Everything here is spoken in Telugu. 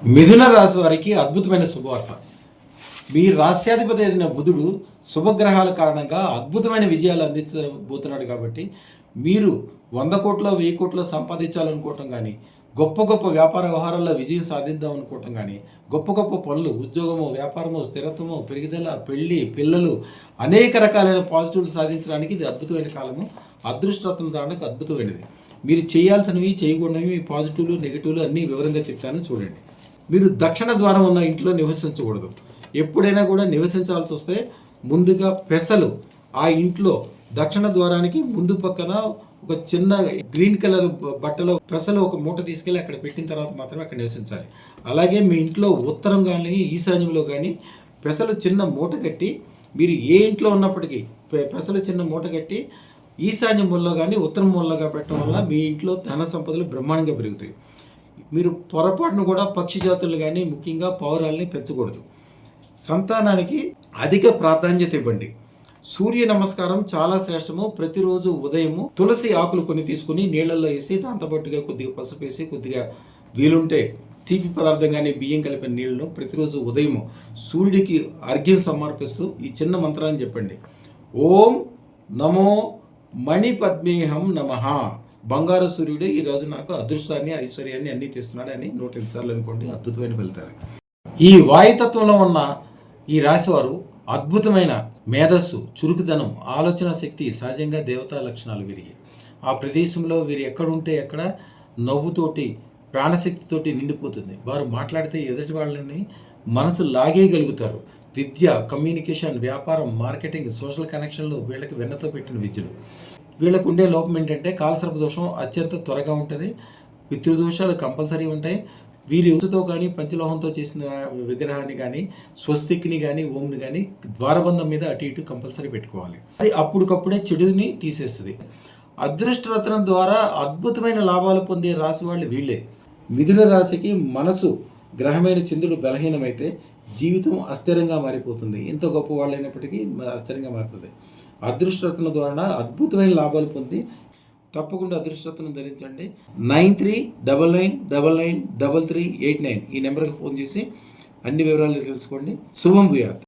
మిథున రాశి వారికి అద్భుతమైన శుభవార్త. మీ రాశ్యాధిపతి అయిన బుధుడు శుభగ్రహాల కారణంగా అద్భుతమైన విజయాలు అందించబోతున్నాడు. కాబట్టి మీరు 100 కోట్లో 1000 కోట్లో సంపాదించాలనుకోవటం కానీ, గొప్ప గొప్ప వ్యాపార వ్యవహారాల్లో విజయం సాధిద్దాం అనుకోవటం కానీ, గొప్ప గొప్ప పనులు, ఉద్యోగము, వ్యాపారము, స్థిరత్వము, పెరుగుదల, పెళ్ళి, పిల్లలు, అనేక రకాలైన పాజిటివ్లు సాధించడానికి ఇది అద్భుతమైన కాలము. అదృష్టరత్నం రావడానికి అద్భుతమైనది. మీరు చేయాల్సినవి, చేయకూడనివి, పాజిటివ్లు, నెగిటివ్లు అన్నీ వివరంగా చెప్తాను చూడండి. మీరు దక్షిణ ద్వారం ఉన్న ఇంట్లో నివసించకూడదు. ఎప్పుడైనా కూడా నివసించాల్సి వస్తే ముందుగా పెసలు ఆ ఇంట్లో దక్షిణ ద్వారానికి ముందు పక్కన ఒక చిన్న గ్రీన్ కలర్ బట్టలో పెసలు ఒక మూట తీసుకెళ్ళి అక్కడ పెట్టిన తర్వాత మాత్రమే అక్కడ నివసించాలి. అలాగే మీ ఇంట్లో ఉత్తరం కానీ ఈశాన్యంలో కానీ పెసలు చిన్న మూట కట్టి, మీరు ఏ ఇంట్లో ఉన్నప్పటికీ పెసలు చిన్న మూట కట్టి ఈశాన్య మూలలో కానీ ఉత్తరం మూలగా పెట్టడం వల్ల మీ ఇంట్లో ధన సంపదలు బ్రహ్మాండంగా పెరుగుతాయి. మీరు పొరపాటును కూడా పక్షి జాతులు కానీ ముఖ్యంగా పౌరాలని పెంచకూడదు. సంతానానికి అధిక ప్రాధాన్యత ఇవ్వండి. సూర్య నమస్కారం చాలా శ్రేష్టము. ప్రతిరోజు ఉదయము తులసి ఆకులు కొన్ని తీసుకుని నీళ్ళల్లో వేసి దాంతోపాటుగా కొద్దిగా పసుపు వేసి కొద్దిగా వీలుంటే తీపి పదార్థం కానీ బియ్యం కలిపిన నీళ్ళను ప్రతిరోజు ఉదయము సూర్యుడికి అర్ఘ్యం సమర్పిస్తూ ఈ చిన్న మంత్రాన్ని చెప్పండి. ఓం నమో మణిపద్మేహం నమః. బంగారు సూర్యుడు ఈరోజు నాకు అదృష్టాన్ని, ఐశ్వర్యాన్ని అన్నీ తెస్తున్నాడు అని 108 సార్లు అనుకోండి. అద్భుతమైన ఫలితాలు. ఈ వాయుతత్వంలో ఉన్న ఈ రాశివారు అద్భుతమైన మేధస్సు, చురుకుదనం, ఆలోచన శక్తి, సహజంగా దేవతా లక్షణాలు వీరికి. ఆ ప్రదేశంలో వీరు ఎక్కడుంటే ఎక్కడ నవ్వుతోటి, ప్రాణశక్తితోటి నిండిపోతుంది. వారు మాట్లాడితే ఎదుటి వాళ్ళని మనసు లాగేయగలుగుతారు. విద్య, కమ్యూనికేషన్, వ్యాపారం, మార్కెటింగ్, సోషల్ కనెక్షన్లు వీళ్ళకి వెన్నతో పెట్టిన విద్యలు. వీళ్ళకు ఉండే లోపం ఏంటంటే కాలసర్ప దోషం అత్యంత త్వరగా ఉంటుంది. పితృదోషాలు కంపల్సరీ ఉంటాయి. వీరి ఉసుతో కానీ పంచలోహంతో చేసిన విగ్రహాన్ని కానీ, స్వస్తిక్ని కానీ, ఓంని కానీ ద్వారబంధం మీద అటు ఇటు కంపల్సరీ పెట్టుకోవాలి. అది అప్పటికప్పుడే చెడుని తీసేస్తుంది. అదృష్టరత్నం ద్వారా అద్భుతమైన లాభాలు పొందే రాశి వాళ్ళు వీళ్ళే. మిథున రాశికి మనసు గ్రహమైన చంద్రుడు బలహీనమైతే జీవితం అస్థిరంగా మారిపోతుంది. ఎంత గొప్ప వాళ్ళైనప్పటికీ అస్థిరంగా మారుతుంది. అదృష్టరత్నం ద్వారా అద్భుతమైన లాభాలు పొంది తప్పకుండా అదృష్టరత్నం ధరించండి. 9399993389 ఈ నెంబర్కి ఫోన్ చేసి అన్ని వివరాలు తెలుసుకోండి. శుభం భూయాత్.